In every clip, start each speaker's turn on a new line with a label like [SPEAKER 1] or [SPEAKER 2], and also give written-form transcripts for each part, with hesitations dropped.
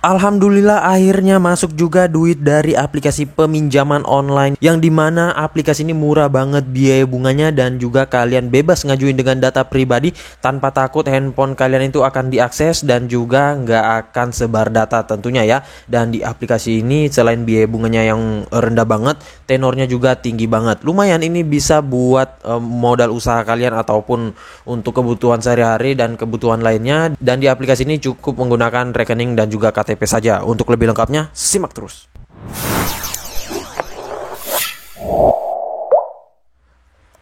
[SPEAKER 1] Alhamdulillah akhirnya masuk juga duit dari aplikasi peminjaman online, yang dimana aplikasi ini murah banget biaya bunganya, dan juga kalian bebas ngajuin dengan data pribadi tanpa takut handphone kalian itu akan diakses, dan juga nggak akan sebar data tentunya ya. Dan di aplikasi ini selain biaya bunganya yang rendah banget, tenornya juga tinggi banget. Lumayan ini bisa buat modal usaha kalian ataupun untuk kebutuhan sehari-hari dan kebutuhan lainnya. Dan di aplikasi ini cukup menggunakan rekening dan juga KTP saja. Untuk lebih lengkapnya, simak terus.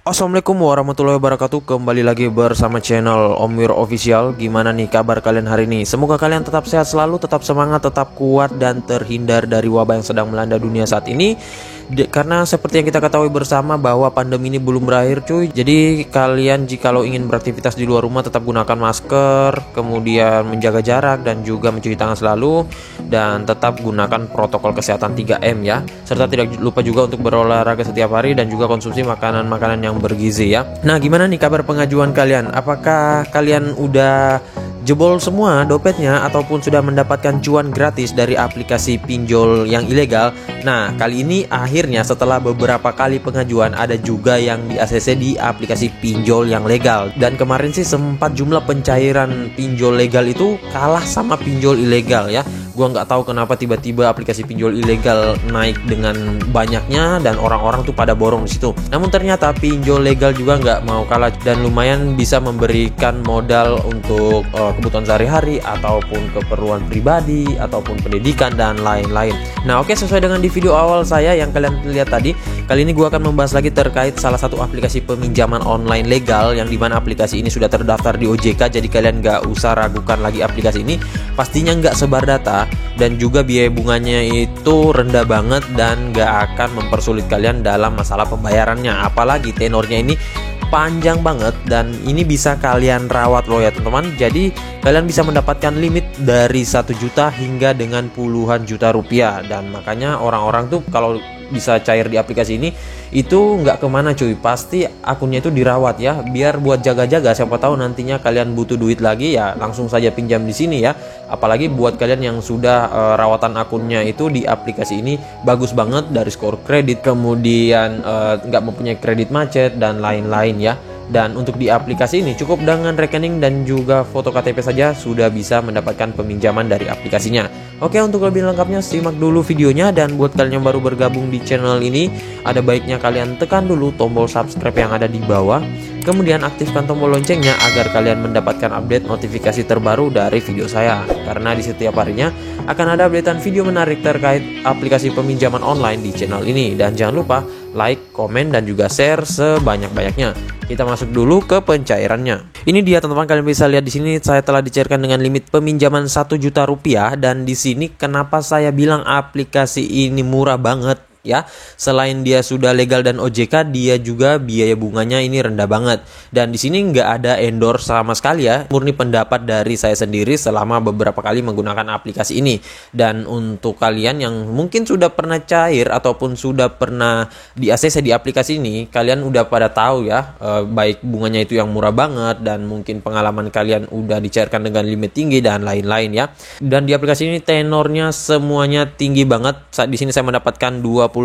[SPEAKER 1] Assalamualaikum warahmatullahi wabarakatuh. Kembali lagi bersama channel Om Wir Official. Gimana nih kabar kalian hari ini? Semoga kalian tetap sehat selalu, tetap semangat, tetap kuat, dan terhindar dari wabah yang sedang melanda dunia saat ini. Karena seperti yang kita ketahui bersama bahwa pandemi ini belum berakhir cuy. Jadi kalian jikalau ingin beraktivitas di luar rumah tetap gunakan masker, kemudian menjaga jarak dan juga mencuci tangan selalu, dan tetap gunakan protokol kesehatan 3M ya. Serta tidak lupa juga untuk berolahraga setiap hari dan juga konsumsi makanan-makanan yang bergizi ya. Nah, gimana nih kabar pengajuan kalian? Apakah kalian udah jebol semua dompetnya ataupun sudah mendapatkan cuan gratis dari aplikasi pinjol yang ilegal? Nah, kali ini akhirnya setelah beberapa kali pengajuan ada juga yang di ACC di aplikasi pinjol yang legal. Dan kemarin sih sempat jumlah pencairan pinjol legal itu kalah sama pinjol ilegal ya. Gua nggak tahu kenapa tiba-tiba aplikasi pinjol ilegal naik dengan banyaknya dan orang-orang tuh pada borong di situ. Namun ternyata pinjol legal juga nggak mau kalah dan lumayan bisa memberikan modal untuk kebutuhan sehari-hari ataupun keperluan pribadi ataupun pendidikan dan lain-lain. Nah, oke, sesuai dengan di video awal saya yang kalian lihat tadi, kali ini gua akan membahas lagi terkait salah satu aplikasi peminjaman online legal yang dimana aplikasi ini sudah terdaftar di OJK. Jadi kalian nggak usah ragukan lagi aplikasi ini. Pastinya nggak sebar data dan juga biaya bunganya itu rendah banget dan gak akan mempersulit kalian dalam masalah pembayarannya. Apalagi tenornya ini panjang banget dan ini bisa kalian rawat loh ya teman-teman. Jadi kalian bisa mendapatkan limit dari 1 juta hingga dengan puluhan juta rupiah. Dan makanya orang-orang tuh kalau bisa cair di aplikasi ini itu nggak kemana cuy, pasti akunnya itu dirawat ya, biar buat jaga-jaga, siapa tahu nantinya kalian butuh duit lagi ya langsung saja pinjam di sini ya. Apalagi buat kalian yang sudah rawatan akunnya itu di aplikasi ini bagus banget dari skor kredit, kemudian nggak mempunyai kredit macet dan lain-lain ya. Dan untuk di aplikasi ini cukup dengan rekening dan juga foto KTP saja sudah bisa mendapatkan peminjaman dari aplikasinya. Oke, untuk lebih lengkapnya simak dulu videonya. Dan buat kalian yang baru bergabung di channel ini, ada baiknya kalian tekan dulu tombol subscribe yang ada di bawah, kemudian aktifkan tombol loncengnya agar kalian mendapatkan update notifikasi terbaru dari video saya. Karena di setiap harinya akan ada updatean video menarik terkait aplikasi peminjaman online di channel ini. Dan jangan lupa like, komen, dan juga share sebanyak-banyaknya. Kita masuk dulu ke pencairannya. Ini dia teman-teman, kalian bisa lihat di sini saya telah dicairkan dengan limit peminjaman 1 juta rupiah. Dan di sini kenapa saya bilang aplikasi ini murah banget ya, selain dia sudah legal dan OJK, dia juga biaya bunganya ini rendah banget. Dan di sini nggak ada endorse sama sekali ya, murni pendapat dari saya sendiri selama beberapa kali menggunakan aplikasi ini. Dan untuk kalian yang mungkin sudah pernah cair ataupun sudah pernah di ACC di aplikasi ini, kalian udah pada tahu ya, baik bunganya itu yang murah banget dan mungkin pengalaman kalian udah dicairkan dengan limit tinggi dan lain-lain ya. Dan di aplikasi ini tenornya semuanya tinggi banget. Saat di sini saya mendapatkan 28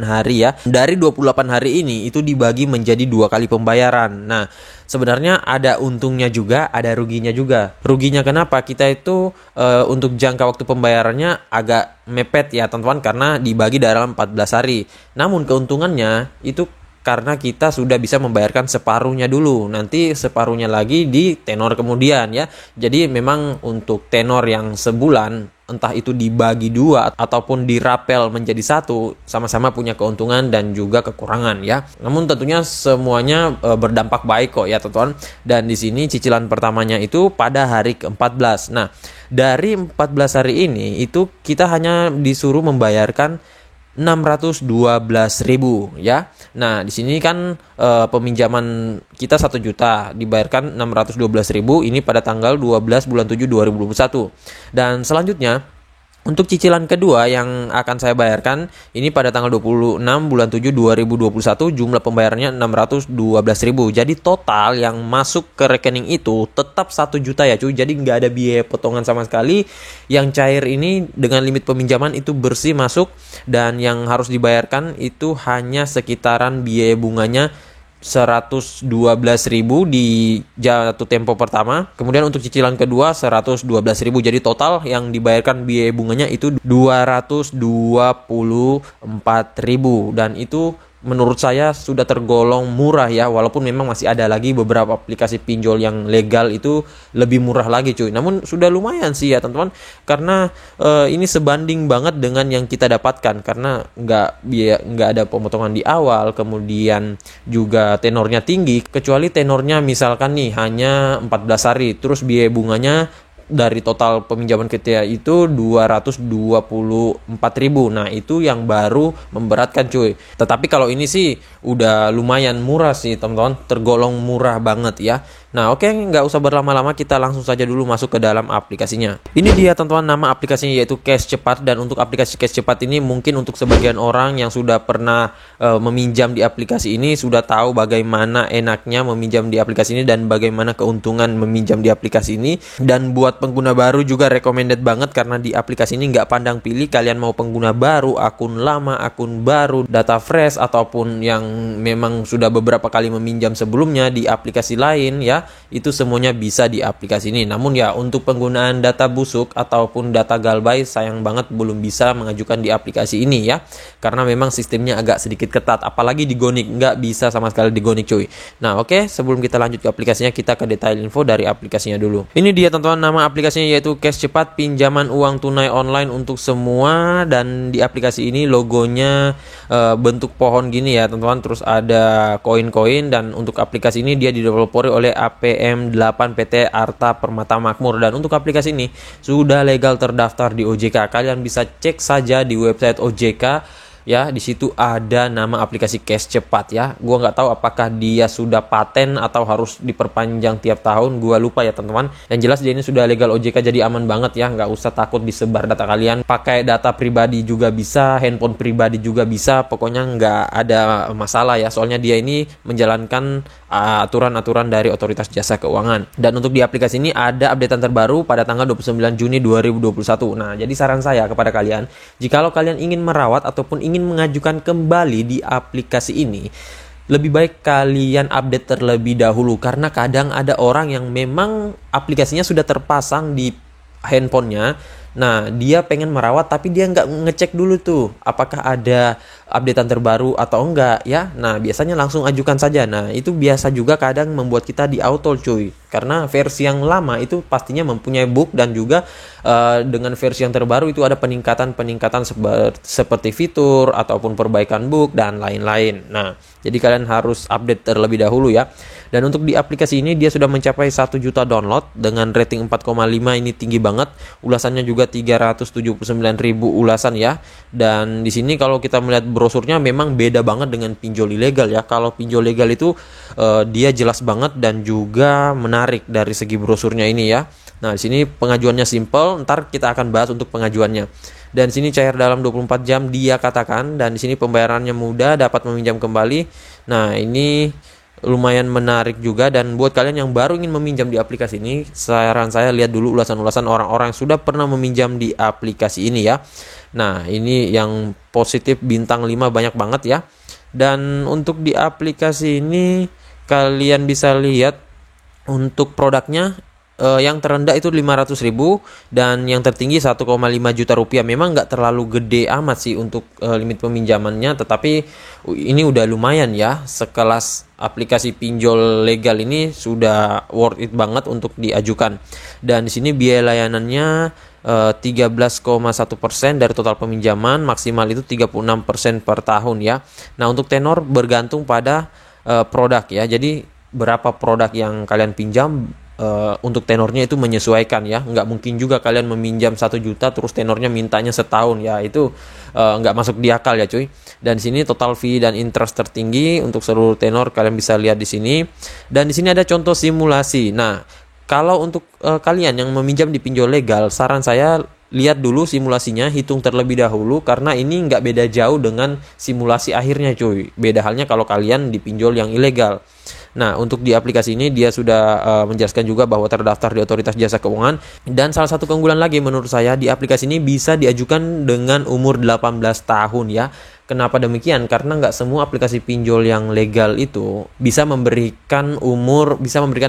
[SPEAKER 1] hari ya. Dari 28 hari ini itu dibagi menjadi 2 kali pembayaran. Nah, sebenarnya ada untungnya juga, ada ruginya juga. Ruginya kenapa? Kita itu untuk jangka waktu pembayarannya agak mepet ya teman-teman, karena dibagi dalam 14 hari. Namun keuntungannya itu karena kita sudah bisa membayarkan separuhnya dulu, nanti separuhnya lagi di tenor kemudian ya. Jadi memang untuk tenor yang sebulan, entah itu dibagi 2 ataupun dirapel menjadi 1, sama-sama punya keuntungan dan juga kekurangan ya. Namun tentunya semuanya berdampak baik kok ya teman-teman. Dan di sini cicilan pertamanya itu pada hari ke-14. Nah, dari 14 hari ini itu kita hanya disuruh membayarkan 612.000 ya. Nah, di sini kan peminjaman kita 1 juta dibayarkan 612.000 ini pada tanggal 12 bulan 7 2021. Dan selanjutnya Untuk cicilan kedua yang akan saya bayarkan ini pada tanggal 26 bulan 7 2021, jumlah pembayarannya 612.000. Jadi total yang masuk ke rekening itu tetap 1 juta ya cuy. Jadi nggak ada biaya potongan sama sekali. Yang cair ini dengan limit peminjaman itu bersih masuk, dan yang harus dibayarkan itu hanya sekitaran biaya bunganya 112.000 di jatuh tempo pertama. Kemudian untuk cicilan kedua 112.000. Jadi total yang dibayarkan biaya bunganya itu 224.000, dan itu menurut saya sudah tergolong murah ya, walaupun memang masih ada lagi beberapa aplikasi pinjol yang legal itu lebih murah lagi cuy. Namun sudah lumayan sih ya teman-teman, karena ini sebanding banget dengan yang kita dapatkan, karena nggak ada pemotongan di awal, kemudian juga tenornya tinggi, kecuali tenornya misalkan nih hanya 14 hari, terus biaya bunganya dari total peminjaman kita itu 224.000. Nah, itu yang baru memberatkan cuy. Tetapi kalau ini sih udah lumayan murah sih teman-teman, tergolong murah banget ya. Nah, oke, nggak usah berlama-lama, kita langsung saja dulu masuk ke dalam aplikasinya. Ini dia teman-teman nama aplikasinya, yaitu Cash Cepat. Dan untuk aplikasi Cash Cepat ini mungkin untuk sebagian orang yang sudah pernah meminjam di aplikasi ini sudah tahu bagaimana enaknya meminjam di aplikasi ini dan bagaimana keuntungan meminjam di aplikasi ini. Dan buat pengguna baru juga recommended banget, karena di aplikasi ini nggak pandang pilih kalian mau pengguna baru, akun lama, akun baru, data fresh, ataupun yang memang sudah beberapa kali meminjam sebelumnya di aplikasi lain ya. Itu semuanya bisa di aplikasi ini. Namun ya untuk penggunaan data busuk ataupun data galbay sayang banget belum bisa mengajukan di aplikasi ini ya, karena memang sistemnya agak sedikit ketat, apalagi di Goniq nggak bisa sama sekali di Goniq cuy. Nah oke, sebelum kita lanjut ke aplikasinya, kita ke detail info dari aplikasinya dulu. Ini dia teman-teman nama aplikasinya, yaitu Cash Cepat, pinjaman uang tunai online untuk semua. Dan di aplikasi ini logonya bentuk pohon gini ya teman-teman, terus ada koin-koin. Dan untuk aplikasi ini dia dideveloperi oleh APM8 PT Arta Permata Makmur. Dan untuk aplikasi ini sudah legal terdaftar di OJK. Kalian bisa cek saja di website OJK ya, di situ ada nama aplikasi Cash Cepat ya. Gua nggak tahu apakah dia sudah paten atau harus diperpanjang tiap tahun, gua lupa ya teman-teman. Yang jelas dia ini sudah legal OJK, jadi aman banget ya, nggak usah takut disebar data kalian. Pakai data pribadi juga bisa, handphone pribadi juga bisa, pokoknya nggak ada masalah ya. Soalnya dia ini menjalankan aturan-aturan dari Otoritas Jasa Keuangan. Dan untuk di aplikasi ini ada updatean terbaru pada tanggal 29 Juni 2021. Nah, jadi saran saya kepada kalian, jikalau kalian ingin merawat ataupun ingin mengajukan kembali di aplikasi ini, lebih baik kalian update terlebih dahulu, karena kadang ada orang yang memang aplikasinya sudah terpasang di handphonenya. Nah, dia pengen merawat tapi dia nggak ngecek dulu tuh apakah ada updatean terbaru atau enggak ya. Nah, biasanya langsung ajukan saja. Nah, itu biasa juga kadang membuat kita di auto cuy, karena versi yang lama itu pastinya mempunyai bug, dan juga dengan versi yang terbaru itu ada peningkatan seperti fitur ataupun perbaikan bug dan lain-lain. Nah, jadi kalian harus update terlebih dahulu ya. Dan untuk di aplikasi ini dia sudah mencapai 1 juta download dengan rating 4,5, ini tinggi banget. Ulasannya juga 379.000 ulasan ya. Dan di sini kalau kita melihat brosurnya memang beda banget dengan pinjol ilegal ya. Kalau pinjol legal itu dia jelas banget dan juga menarik dari segi brosurnya ini ya. Nah, di sini pengajuannya simple, ntar kita akan bahas untuk pengajuannya. Dan di sini cair dalam 24 jam dia katakan, dan di sini pembayarannya mudah, dapat meminjam kembali. Nah, ini lumayan menarik juga. Dan buat kalian yang baru ingin meminjam di aplikasi ini, saran saya lihat dulu ulasan-ulasan orang-orang yang sudah pernah meminjam di aplikasi ini ya. Nah, ini yang positif bintang 5 banyak banget ya. Dan untuk di aplikasi ini kalian bisa lihat untuk produknya yang terendah itu 500.000 dan yang tertinggi 1,5 juta rupiah. Memang nggak terlalu gede amat sih untuk limit peminjamannya, tetapi ini udah lumayan ya. Sekelas aplikasi pinjol legal ini sudah worth it banget untuk diajukan. Dan di sini biaya layanannya 13,1% dari total peminjaman, maksimal itu 36% per tahun ya. Nah, untuk tenor bergantung pada produk ya. Jadi berapa produk yang kalian pinjam, untuk tenornya itu menyesuaikan ya. Nggak mungkin juga kalian meminjam 1 juta terus tenornya mintanya setahun ya, itu nggak masuk di akal ya cuy. Dan di sini total fee dan interest tertinggi untuk seluruh tenor kalian bisa lihat di sini. Dan di sini ada contoh simulasi. Nah, kalau untuk kalian yang meminjam di pinjol legal, saran saya lihat dulu simulasinya, hitung terlebih dahulu, karena ini nggak beda jauh dengan simulasi akhirnya cuy. Beda halnya kalau kalian dipinjol yang ilegal. Nah, untuk di aplikasi ini dia sudah menjelaskan juga bahwa terdaftar di Otoritas Jasa Keuangan. Dan salah satu keunggulan lagi menurut saya, di aplikasi ini bisa diajukan dengan umur 18 tahun ya. Kenapa demikian? Karena nggak semua aplikasi pinjol yang legal itu bisa memberikan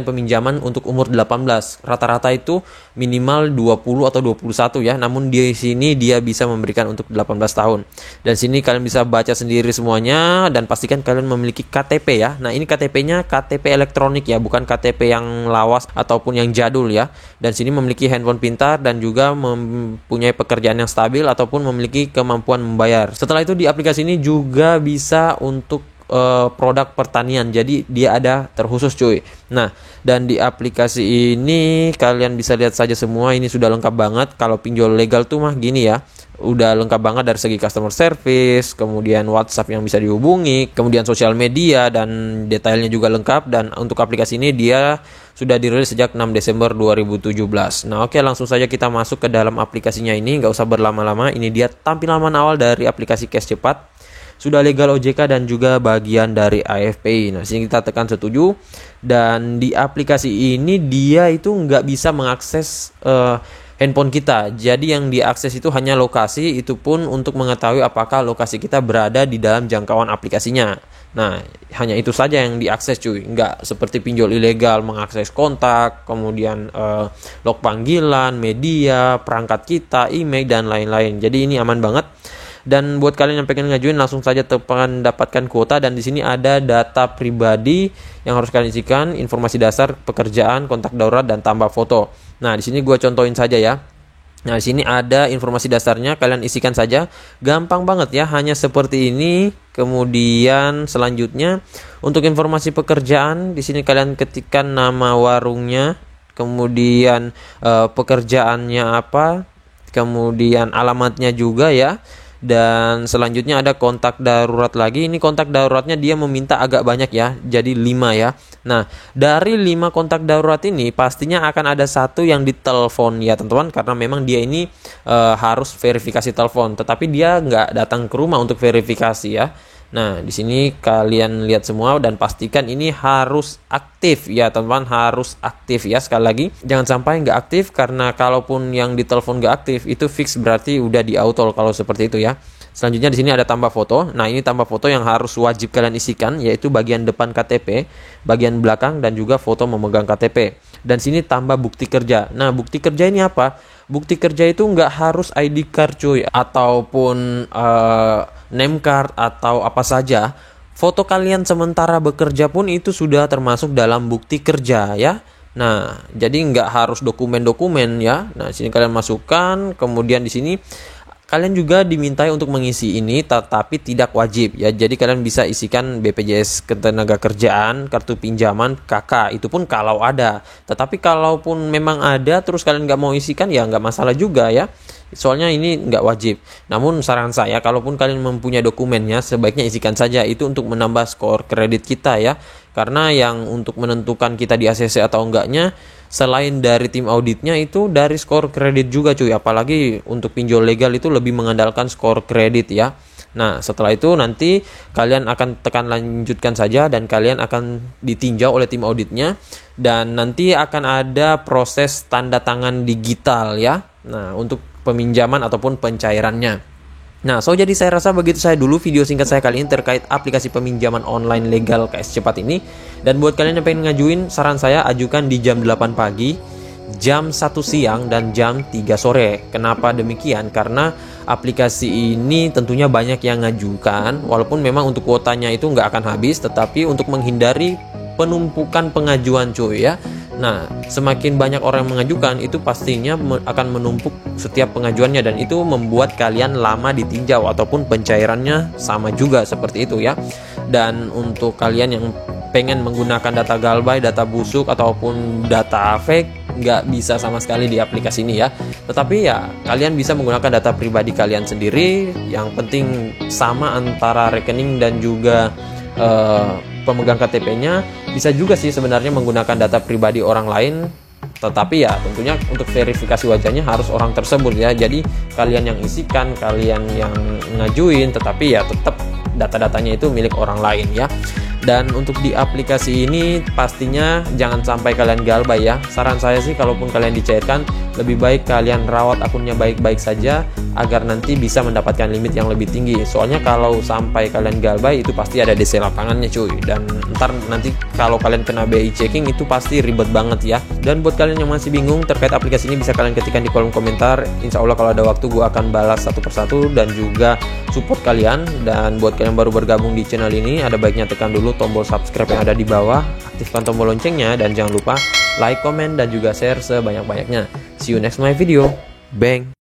[SPEAKER 1] peminjaman untuk umur 18. Rata-rata itu minimal 20 atau 21 ya. Namun di sini dia bisa memberikan untuk 18 tahun. Dan sini kalian bisa baca sendiri semuanya, dan pastikan kalian memiliki KTP ya. Nah, ini KTP-nya KTP elektronik ya, bukan KTP yang lawas ataupun yang jadul ya. Dan sini memiliki handphone pintar dan juga mempunyai pekerjaan yang stabil ataupun memiliki kemampuan membayar. Setelah itu di aplikasi ini juga bisa untuk produk pertanian, jadi dia ada terkhusus cuy. Nah, dan di aplikasi ini kalian bisa lihat saja semua, ini sudah lengkap banget. Kalau pinjol legal tuh mah gini ya, udah lengkap banget dari segi customer service, kemudian WhatsApp yang bisa dihubungi, kemudian sosial media, dan detailnya juga lengkap. Dan untuk aplikasi ini dia sudah dirilis sejak 6 Desember 2017. Nah, oke, langsung saja kita masuk ke dalam aplikasinya ini, nggak usah berlama-lama. Ini dia tampilan awal dari aplikasi Cash Cepat. Sudah legal OJK dan juga bagian dari AFPI. Nah, sini kita tekan setuju. Dan di aplikasi ini dia itu nggak bisa mengakses handphone kita. Jadi yang diakses itu hanya lokasi, itu pun untuk mengetahui apakah lokasi kita berada di dalam jangkauan aplikasinya. Nah, hanya itu saja yang diakses cuy. Nggak seperti pinjol ilegal mengakses kontak, kemudian log panggilan, media, perangkat kita, email, dan lain-lain. Jadi ini aman banget. Dan buat kalian yang pengen ngajuin, langsung saja tekan dapatkan kuota. Dan di sini ada data pribadi yang harus kalian isikan, informasi dasar, pekerjaan, kontak darurat, dan tambah foto. Nah, di sini gue contohin saja ya. Nah, di sini ada informasi dasarnya, kalian isikan saja. Gampang banget ya, hanya seperti ini. Kemudian selanjutnya untuk informasi pekerjaan, di sini kalian ketikkan nama warungnya, kemudian pekerjaannya apa, kemudian alamatnya juga ya. Dan selanjutnya ada kontak darurat lagi. Ini kontak daruratnya dia meminta agak banyak ya, jadi 5 ya. Nah, dari 5 kontak darurat ini pastinya akan ada satu yang ditelepon ya teman-teman, karena memang dia ini harus verifikasi telepon, tetapi dia nggak datang ke rumah untuk verifikasi ya. Nah, di sini kalian lihat semua dan pastikan ini harus aktif ya teman-teman, harus aktif ya. Sekali lagi, jangan sampai nggak aktif, karena kalaupun yang ditelepon nggak aktif itu fix berarti udah di auto kalau seperti itu ya. Selanjutnya di sini ada tambah foto. Nah, ini tambah foto yang harus wajib kalian isikan, yaitu bagian depan KTP, bagian belakang, dan juga foto memegang KTP. Dan sini tambah bukti kerja. Nah, bukti kerja ini apa? Bukti kerja itu nggak harus ID card cuy, ataupun name card atau apa saja. Foto kalian sementara bekerja pun itu sudah termasuk dalam bukti kerja ya. Nah, jadi nggak harus dokumen-dokumen ya. Nah, sini kalian masukkan, kemudian di sini kalian juga dimintai untuk mengisi ini, tetapi tidak wajib ya. Jadi kalian bisa isikan BPJS Ketenagakerjaan, kartu pinjaman, KK, itu pun kalau ada. Tetapi kalaupun memang ada terus kalian nggak mau isikan ya nggak masalah juga ya. Soalnya ini nggak wajib. Namun saran saya, kalaupun kalian mempunyai dokumennya, sebaiknya isikan saja. Itu untuk menambah skor kredit kita ya. Karena yang untuk menentukan kita di ACC atau enggaknya, selain dari tim auditnya, itu dari skor kredit juga cuy. Apalagi untuk pinjol legal itu lebih mengandalkan skor kredit ya. Nah, setelah itu nanti kalian akan tekan lanjutkan saja, dan kalian akan ditinjau oleh tim auditnya. Dan nanti akan ada proses tanda tangan digital ya. Nah, untuk peminjaman ataupun pencairannya. Nah, jadi saya rasa begitu saya dulu video singkat saya kali ini terkait aplikasi peminjaman online legal Cash Cepat ini. Dan buat kalian yang pengen ngajuin, saran saya ajukan di jam 8 pagi, jam 1 siang, dan jam 3 sore. Kenapa demikian? Karena aplikasi ini tentunya banyak yang ngajukan, walaupun memang untuk kuotanya itu nggak akan habis, tetapi untuk menghindari penumpukan pengajuan cuy ya. Nah, semakin banyak orang yang mengajukan, itu pastinya akan menumpuk setiap pengajuannya, dan itu membuat kalian lama ditinjau ataupun pencairannya sama juga seperti itu ya. Dan untuk kalian yang pengen menggunakan data galbay, data busuk, ataupun data fake, nggak bisa sama sekali di aplikasi ini ya. Tetapi ya kalian bisa menggunakan data pribadi kalian sendiri. Yang penting sama antara rekening dan juga pemegang KTP-nya. Bisa juga sih sebenarnya menggunakan data pribadi orang lain, Tetapi ya tentunya untuk verifikasi wajahnya harus orang tersebut ya. Jadi kalian yang isikan, kalian yang ngajuin, tetapi ya tetap data-datanya itu milik orang lain ya. Dan untuk di aplikasi ini pastinya jangan sampai kalian galbay ya. Saran saya sih kalaupun kalian dicairkan, lebih baik kalian rawat akunnya baik-baik saja agar nanti bisa mendapatkan limit yang lebih tinggi. Soalnya kalau sampai kalian galbay itu pasti ada DC lapangannya cuy. Dan ntar nanti kalau kalian kena BI checking itu pasti ribet banget ya. Dan buat kalian yang masih bingung terkait aplikasi ini bisa kalian ketikkan di kolom komentar. Insya Allah kalau ada waktu gue akan balas satu persatu dan juga support kalian. Dan buat kalian baru bergabung di channel ini, ada baiknya tekan dulu tombol subscribe yang ada di bawah, aktifkan tombol loncengnya, dan jangan lupa like, komen, dan juga share sebanyak-banyaknya. See you next my video. Bang.